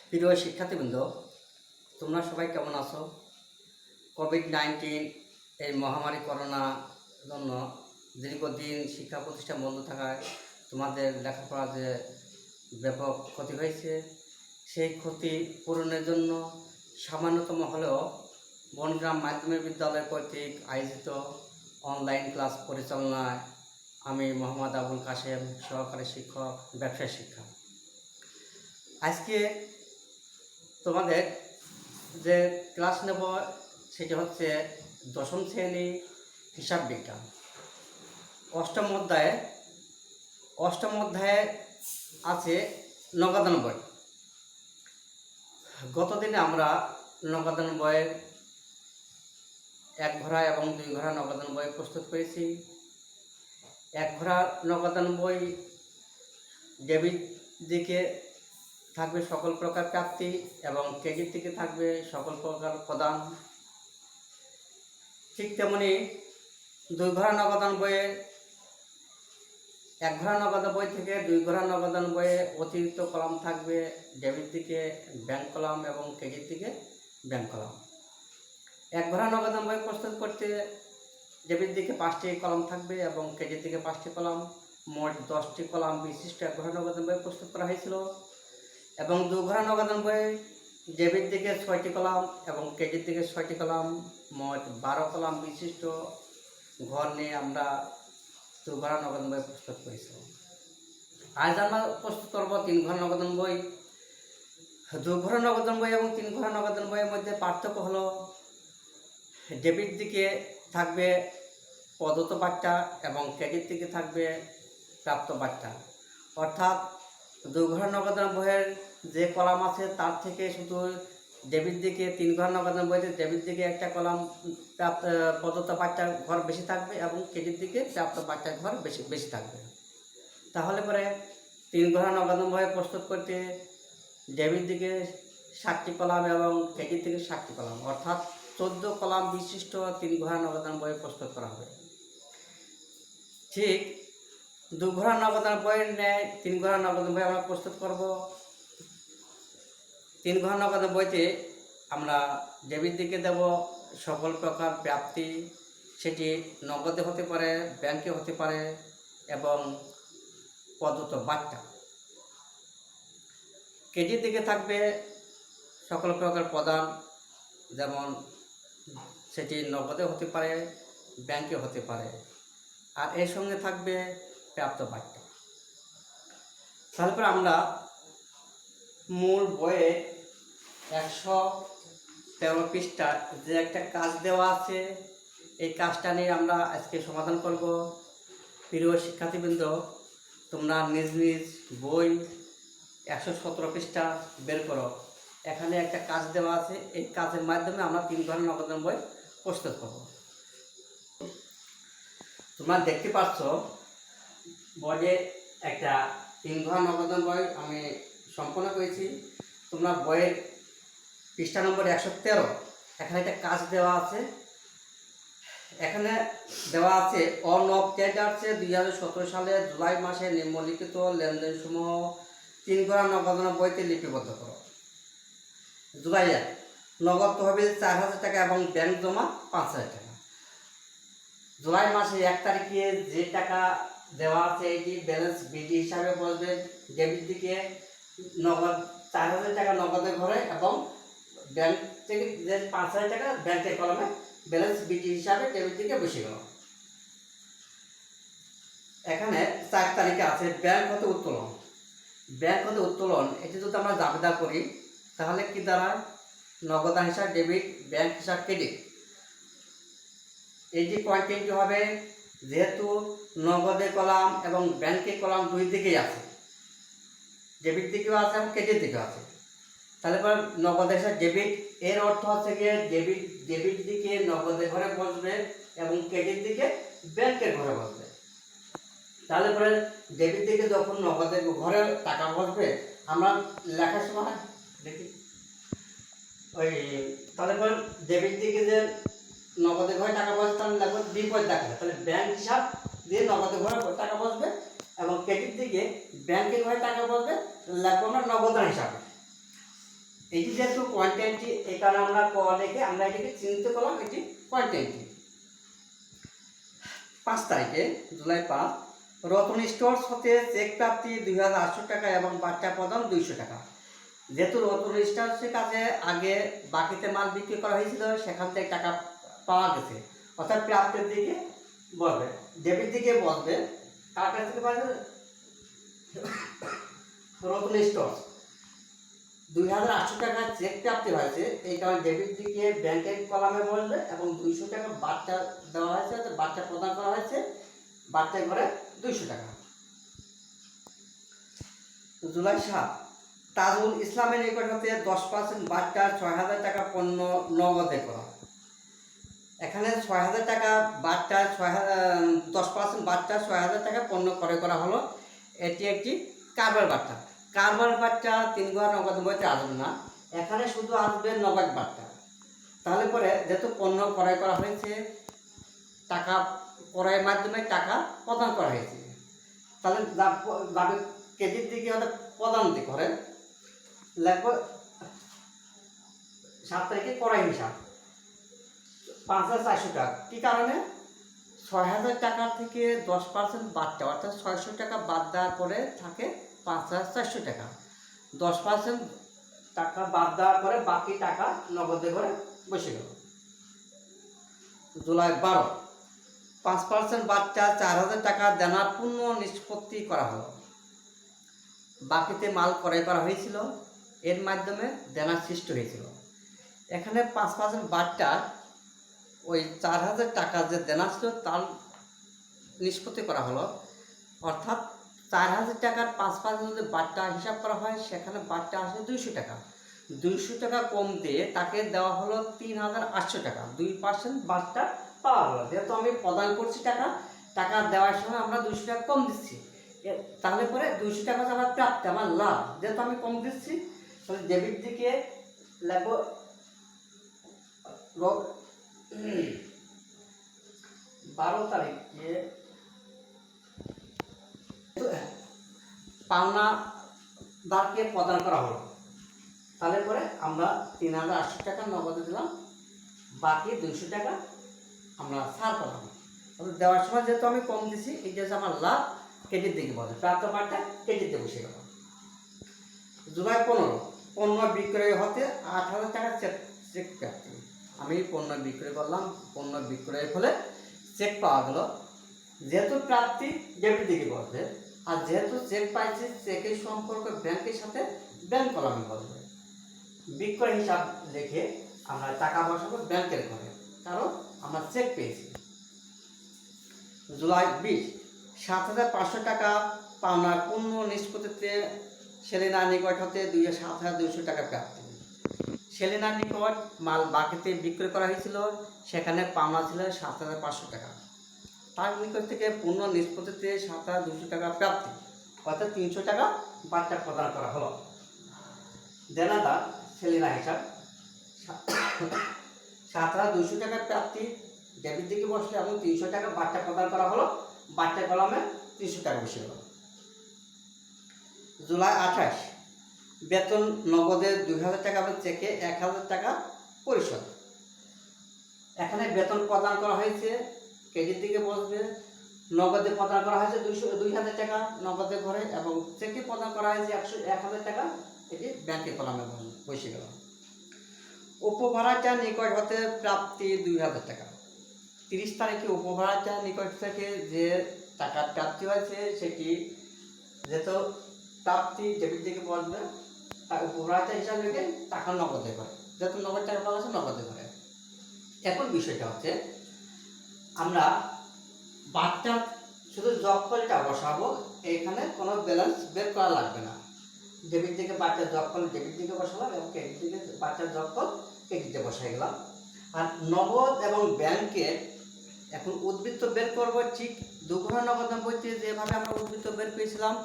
প্রিয় শিক্ষার্থীবৃন্দ, তোমরা সবাই কেমন আছো? কোভিড-19 এই মহামারী করোনা জন্য দীর্ঘদিন শিক্ষা প্রতিষ্ঠান বন্ধ থাকায় তোমাদের লেখাপড়া যে ব্যাপক ক্ষতি হয়েছে, সেই ক্ষতি পূরণের জন্য সামান্যতম হলেও বনগ্রাম মাধ্যমিক বিদ্যালয় কর্তৃক আয়োজিত অনলাইন ক্লাস পরিচালনায় আমি মোহাম্মদ আবুল কাশেম, সহকারী শিক্ষক, ব্যবসায় শিক্ষা। আজকে তোমাদের যে ক্লাস নেব সেটি হচ্ছে দশম শ্রেণী হিসাব বিজ্ঞান অষ্টম অধ্যায়ে আছে নগদান বই। গতদিনে আমরা নগদান বইয়ের এক ঘোড়া এবং দুই ঘোড়া নগদান বই প্রস্তুত করেছি। এক ঘোড়া নগদান বই ডেবিট দিকে থাকবে সকল প্রকার প্রাপ্তি এবং ক্রেডিট দিকে থাকবে সকল প্রকার প্রদান। ঠিক তেমনি দুই ঘোড়া নগদান বইয়ে এক ঘোড়া নগদান বই থেকে দুই ঘোড়া নগদান বইয়ে অতিরিক্ত কলাম থাকবে ডেবিট দিকে ব্যাংক কলাম এবং ক্রেডিট দিকে ব্যাংক কলাম। এক ঘোড়া নগদান বই প্রস্তুত করতে ডেবিট দিকে 5টি কলাম থাকবে এবং ক্রেডিট দিকে 5টি কলাম, মোট 10টি কলাম বিশিষ্ট এক ঘোড়া নগদান বই প্রস্তুত করা হয়েছিল। এবং দু ঘোড়া নগদান বই ডেবিট দিকে 6টি কলাম এবং ক্রেডিট দিকে 6টি কলাম, মোট 12 কলাম বিশিষ্ট ঘর নিয়ে আমরা দু ঘোড়া নগদান বই প্রস্তুত করেছিলাম। আজ আমরা প্রস্তুত করব 3 ঘোড়া নগদান বই। 2 ঘোড়া নগদান বই এবং 3 ঘোড়া নগদান বইয়ের মধ্যে পার্থক্য হলো ডেবিট দিকে থাকবে প্রদত্ত বার্তা এবং ক্রেডিট দিকে থাকবে প্রাপ্ত বার্তা। অর্থাৎ 2 ঘোড়া নগদান বইয়ের যে কলাম আছে তার থেকে শুধু ডেবিট দিকে 3 ঘোড়া নগদান বইতে ডেবিট দিকে একটা কলাম প্রদত্ত বার্তার ঘর বেশি থাকবে এবং ক্রেডিট দিকে প্রাপ্ত বার্তার ঘর বেশি থাকবে। তাহলে পরে 3 ঘোড়া নগদান বই প্রস্তুত করতে ডেবিট দিকে 7টি কলাম এবং ক্রেডিট দিকে 7টি কলাম, অর্থাৎ 14 কলাম বিশিষ্ট 3 ঘোড়া নগদান বই প্রস্তুত করা হবে। ঠিক 2 ঘোড়া নগদান বইয়ের ন্যায় 3 ঘোড়া নগদান বই আমরা প্রস্তুত করব। 3 ঘোড়া নগদান বইতে আমরা ডেবিট দিকে দেব সকল প্রকার প্রাপ্তি, সেটি নগদে হতে পারে, ব্যাংকে হতে পারে এবং প্রদত্ত বার্তা। ক্রেডিট দিকে থাকবে সকল প্রকার প্রদান, যেমন সেটি নগদে হতে পারে, ব্যাংকে হতে পারে, আর এর সঙ্গে থাকবে প্রাপ্ত বার্তা। তারপর আমরা মূল বইয়ে 113 পৃষ্ঠা যে একটা কাজ দেওয়া আছে, এই কাজটা নিয়ে আমরা আজকে সমাধান করব। প্রিয় শিক্ষার্থীবৃন্দ, তোমরা নিজ নিজ বই 117 পৃষ্ঠা বের করো। এখানে একটা কাজ দেওয়া আছে, এই কাজের মাধ্যমে আমরা 3 ঘোড়া নগদান বই প্রস্তুত করব। তোমরা দেখতে পাচ্ছ বোর্ডে একটা 3 ঘোড়া নগদান বই আমি সম্পন্ন করেছি। তোমরা বইয়ের পৃষ্ঠা নম্বর 113 এখানে একটা কাজ দেওয়া আছে। এখানে দেওয়া আছে অন অফ ট্রেডার্সে 2017 সালে জুলাই মাসে নিম্নলিখিত লেনদেন সমূহ 3 ঘোড়া নগদান বইতে লিপিবদ্ধ করো। জুলাই নগদ তহবিল 4000 টাকা এবং ব্যাংক জমা 5000 টাকা। জুলাই মাসে 1 তারিখে যে টাকা দেওয়া আছে এটি ব্যালেন্স বিডি হিসাবে বসবে। ডেবিট দিকে নগদ 4000 টাকা নগদের ঘরে এবং ব্যাংক থেকে যে 5000 টাকা ব্যাংকের কলমে ব্যালেন্স বিডি হিসাবে ডেবিট দিকে বসে গেল। এখানে 4 তারিখে আছে ব্যাংক হতে উত্তোলন। ব্যাংক হতে উত্তোলন এটি যদি আমরা জাবেদা করি তাহলে কি দাঁড়ায়? নগদান হিসাব ডেবিট, ব্যাংক হিসাব ক্রেডিট। এটি কোয়ান্টিটি হবে, যেহেতু নগদে কলাম এবং ব্যাংকে কলাম দুই দিকেই আছে, ডেবিট দিকেও আছে এবং ক্রেডিট দিকেও আছে। তাহলে পর নগদ হিসাব ডেবিট, এর অর্থ হচ্ছে গিয়ে ডেবিট দিকে নগদের ঘরে বসবে এবং ক্রেডিট দিকে ব্যাংকের ঘরে বসবে। তাহলে পরে ডেবিট দিকে যখন নগদের ঘরে টাকা বসবে, আমরা লেখার সময় দেখি ওই তাহলে পর ডেবিট দিকে যে নগদের ঘরে টাকা বসবে তাহলে লাগবে বিপদ দেখাবে, তাহলে ব্যাংক হিসাব দিয়ে নগদের ঘরে টাকা বসবে এবং ক্রেডিট দিকে ব্যাংকের ঘরে টাকা বসবে লাগবে আমরা নগদান হিসাবে। এটি যেহেতু কোয়ান্টিটি, এই কারণে আমরা ক লিখে আমরা এটিকে চিহ্নিত করলাম, এটি কোয়ান্টিটি। 5 তারিখে জুলাই 5, রতন স্টোর্স হতে চেক প্রাপ্তি 2800 টাকা এবং বাচ্চা প্রদান 200 টাকা। যেহেতু রতন স্টোর্সের কাছে আগে বাকিতে মাল বিক্রি করা হয়েছিল, সেখান থেকে টাকা পাওয়া গেছে, অর্থাৎ প্রাপ্তির দিকে বলবে, ডেবিট দিকে বলবে। কার কাছ থেকে পাওয়া যাবে? রতন স্টোর্স 2800 টাকা চেক প্রাপ্তি হয়েছে, এই কারণে ডেবিট দিকে ব্যাংকের কলামে বসবে এবং 200 টাকা বাচ্চা দেওয়া হয়েছে, বাচ্চা প্রদান করা হয়েছে, বাচ্চা ঘরে 200 টাকা। জুলাই 7, তাজুল ইসলামের নিকট হতে 10% বাচ্চা 6000 টাকা পণ্য নগদে করা। এখানে 6000 টাকা বাচ্চা 10% বাচ্চা 6000 টাকা পণ্য ক্রয় করা হলো। এটি একটি কারবার বাচ্চা। কারবার বাচ্চা 3 ঘর নগদ বইতে আসবে না, এখানে শুধু আসবে নগদ বাচ্চা। তাহলে পরে যেহেতু পণ্য ক্রয় করা হয়েছে, টাকা ক্রয়ের মাধ্যমে টাকা প্রদান করা হয়েছে, তাহলে যাবে কেজির দিকে হলে প্রদান দিকে করে লাগবে 7 তারিখে ক্রয় হিসাব 5400 টাকা। কী কারণে? 6000 টাকা থেকে 10% বাচ্চা, অর্থাৎ 600 টাকা বাদ দেওয়ার পরে থাকে 5400 টাকা। 10% টাকা বাদ দেওয়ার পরে বাকি টাকা নগদে করে বসে গেল। জুলাই 12, 5% বাচ্চা 4000 টাকা দেনা পূর্ণ নিষ্পত্তি করা হলো। বাকিতে মাল ক্রয় করা হয়েছিল, এর মাধ্যমে দেনা সৃষ্টি হয়েছিল। এখানে 5% বাচ্চার ওই 4000 টাকা যে দেনা ছিল তার নিষ্পত্তি করা হলো, অর্থাৎ 4000 টাকার 5% যদি বাচ্চা হিসাব করা হয়, সেখানে বাচ্চা আসে 200 টাকা। 200 টাকা কম দিয়ে তাকে দেওয়া হলো 3800 টাকা। 2% বাচ্চা পাওয়া হলো। যেহেতু আমি প্রদান করছি টাকা, টাকা দেওয়ার সময় আমরা 200 টাকা কম দিচ্ছি, তাহলে পরে 200 টাকা আমার প্রাপ্তি, আমার লাভ। যেহেতু আমি কম দিচ্ছি, তাহলে ডেবিট দিকে লাগবো 12 তারিখে পাওনাদারকে প্রদান করা হলো। তাহলে পরে আমরা 3800 টাকা নগদে দিলাম, বাকি 200 টাকা আমরা ছাড় পেলাম। দেওয়ার সময় যেহেতু আমি কম দিছি, এই যে আমার লাভ কেজির দিকে বলে, প্রাপ্ত মানটা কেজিতে বসে গেল। জুলাই 15, পণ্য বিক্রয় হতে 8000 টাকা চেক প্রাপ্তি। আমি পণ্য বিক্রয় করলাম, পণ্য বিক্রয়ের ফলে চেক পাওয়া গেল। যেহেতু প্রাপ্তি ডেবিট দিকে বসবে, আর যেহেতু চেক পাইছে, চেকের সম্পর্ক ব্যাংকের সাথে ব্যাংক কলামে বসবে। বিক্রয় হিসাব লিখে আমরা টাকা বসাবো ব্যাংকের ঘরে, কারণ আমরা চেক পেয়েছি। জুলাই 20, 7500 টাকা পাওনার পূর্ণ নিষ্পত্তিতে সেলিনার নিকট হতে 7200 টাকা প্রাপ্তি। সেলিনার নিকট মাল বাকিতে বিক্রয় করা হয়েছিল, সেখানে পাওনা ছিল 7500 টাকা। তার নিকট থেকে পূর্ণ নিষ্পত্তিতে 7200 টাকা প্রাপ্তি, অর্থাৎ 300 টাকা বাচ্চা প্রদান করা হলো। দেনাদার সেলিনা হিসাব 7200 টাকা প্রাপ্তি ডেবিট দিকে বসলে এবং 300 টাকা বাচ্চা প্রদান করা হলো, বাচ্চা কলামে 300 টাকা বসে গেল। জুলাই 28, বেতন নগদে 2000 টাকা এবং চেকে 1000 টাকা পরিশোধ। এখানে বেতন প্রদান করা হয়েছে, কেজির দিকে বসবে। নগদে প্রদান করা হয়েছে 2000 টাকা নগদে ঘরে, এবং চেকে প্রদান করা হয়েছে 1000 টাকা, এটি ব্যাংকের কলামে বসে গেল। উপভাড়াচার নিকট হতে প্রাপ্তি 2000 টাকা। 30 তারিখে উপভাড়াচার নিকট থেকে যে টাকা প্রাপ্তি হয়েছে, সেটি যেহেতু প্রাপ্তি ডেবিট দিকে বসবে, তার উপভাড়াচার হিসাবে রেখে টাকা নগদে করে, যেহেতু নগদ টাকা পাওয়া গেছে নগদে করে। এখন বিষয়টা হচ্ছে, আমরা বাচ্চার শুধু যোগফলটা বসাবো, এখানে কোনো ব্যালেন্স বের করা লাগবে না। ডেবিট দিকে বাচ্চার যোগফল ডেবিট দিকে বসালাম এবং ক্রেডিট দিকে বাচ্চার যোগফল ক্রেডিটে বসাই গেলাম। আর নগদ এবং ব্যাংকের এখন উদ্বৃত্ত বের করবো, ঠিক দুঘরা নগদ বইতে যেভাবে আমরা উদ্বৃত্ত বের করেছিলাম,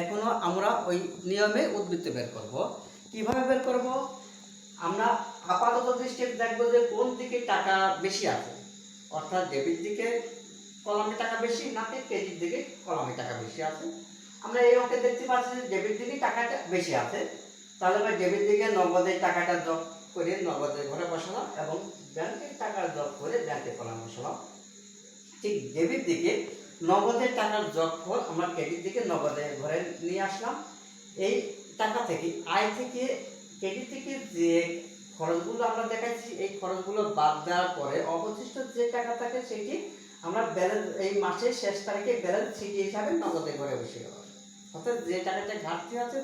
এখনও আমরা ওই নিয়মে উদ্বৃত্ত বের করব। কিভাবে বের করব? আমরা আপাতত দৃষ্টিতে দেখবো যে কোন দিকে টাকা বেশি আছে, অর্থাৎ ডেবিট দিকে কলামে টাকা বেশি নাকি ক্রেডিট দিকে কলামে টাকা বেশি আছে। আমরা এই অঙ্কে দেখতে পাচ্ছি যে ডেবিট দিকে টাকাটা বেশি আছে, তাহলে আমরা ডেবিট দিকে নগদের টাকাটা যোগ করে নগদের ঘরে বসালাম এবং ব্যাংকের টাকা যোগ করে ব্যাংকে কলাম বসালাম। ঠিক ডেবিট দিকে নগদের টাকার যোগফল আমরা ক্রেডিট দিকে নগদের ঘরে নিয়ে আসলাম। এই টাকা থেকে আয় থেকে ক্রেডিট থেকে যে খরচগুলো আমরা দেখাচ্ছি এই খরচগুলো বাদ দেওয়ার পরে অবশিষ্ট যে টাকা থাকে সেটি আমরা ব্যালেন্স এই মাসের শেষ তারিখে ব্যালেন্স সিটি হিসাবে নগদের ঘরে বসে গেল। অর্থাৎ যে টাকাটা ঘাটতি আছে,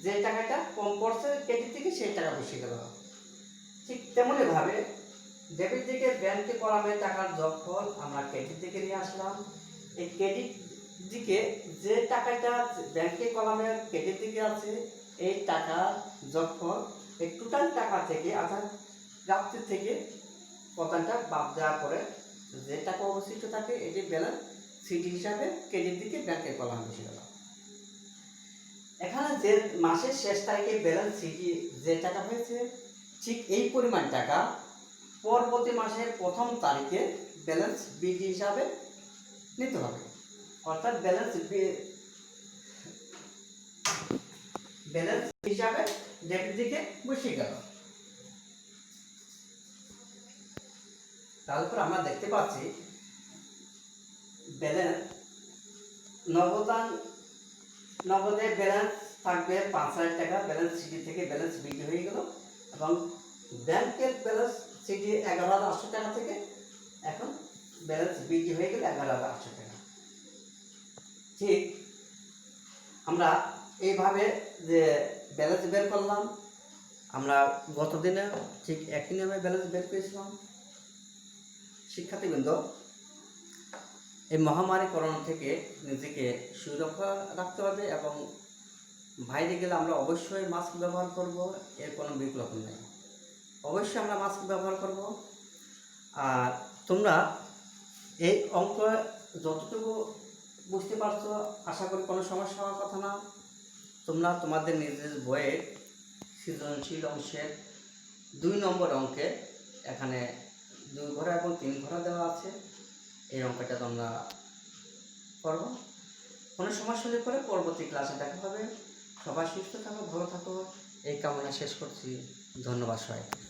যে টাকাটা কম পড়ছে ক্রেডিট থেকে সেই টাকা বসে গেল। ঠিক তেমনি ভাবে ডেবিট থেকে ব্যাংকে কলামে টাকার যোগফল আমরা ক্রেডিট থেকে নিয়ে আসলাম। এই ক্রেডিট দিকে যে টাকাটা ব্যাংকে কলামে ক্রেডিট দিকে আছে এই টাকার যোগফল এই টোটাল টাকা থেকে অর্থাৎ প্রাপ্তি থেকে প্রধানটা বাদ দেওয়ার পরে যে টাকা অবশিষ্ট থাকে এটি ব্যালেন্স সিটি হিসাবে ক্রেডিট দিকে ব্যাংকের কলামে বসে গেল। এখানে যে মাসের শেষ তারিখে ব্যালেন্স সিটি যে টাকা হয়েছে ঠিক এই পরিমাণ টাকা পরবর্তী মাসের প্রথম তারিখে ব্যালেন্স বিটি হিসাবে নিতে হবে। অর্থাৎ ব্যালেন্স হিসাবে ডেবিট দিকে বসে গেল। তারপর আমরা দেখতে পাচ্ছি ব্যালেন্স নগদে ব্যালেন্স থাকবে 5,000 টাকা, ব্যালেন্স সিটি থেকে ব্যালেন্স বিটি হয়ে গেল এবং ব্যাংকের ব্যালেন্স সিটি 11,800 টাকা থেকে এখন ব্যালেন্স বিটি হয়ে গেল 11,800 টাকা। ঠিক আমরা এইভাবে যে ব্যালেন্স বের করলাম, আমরা গত দিনে ঠিক একই নিয়মে ব্যালেন্স বের করেছিলাম। শিক্ষার্থীবৃন্দ, এই মহামারী করোনা থেকে নিজেকে সুরক্ষা রাখতে হবে এবং বাইরে গেলে আমরা অবশ্যই মাস্ক ব্যবহার করব, এর কোনো বিকল্প নেই। অবশ্যই আমরা মাস্ক ব্যবহার করব। আর তোমরা এই অঙ্ক যতটুকু বুঝতে পারছো আশা করি কোনো সমস্যা হওয়ার কথা না। তোমরা তোমাদের নিজের বইয়ের সৃজনশীল অংশের 2 নম্বর অঙ্কে এখানে 2 ঘোড়া এবং 3 ঘোড়া দেওয়া আছে, এই অঙ্কটা তোমরা করো। কোনো সমস্যা হলে পরে পরবর্তী ক্লাসে দেখা হবে। সবাই সুস্থ থাকো, ভালো থাকো, এই কামনা শেষ করছি। ধন্যবাদ সবাইকে।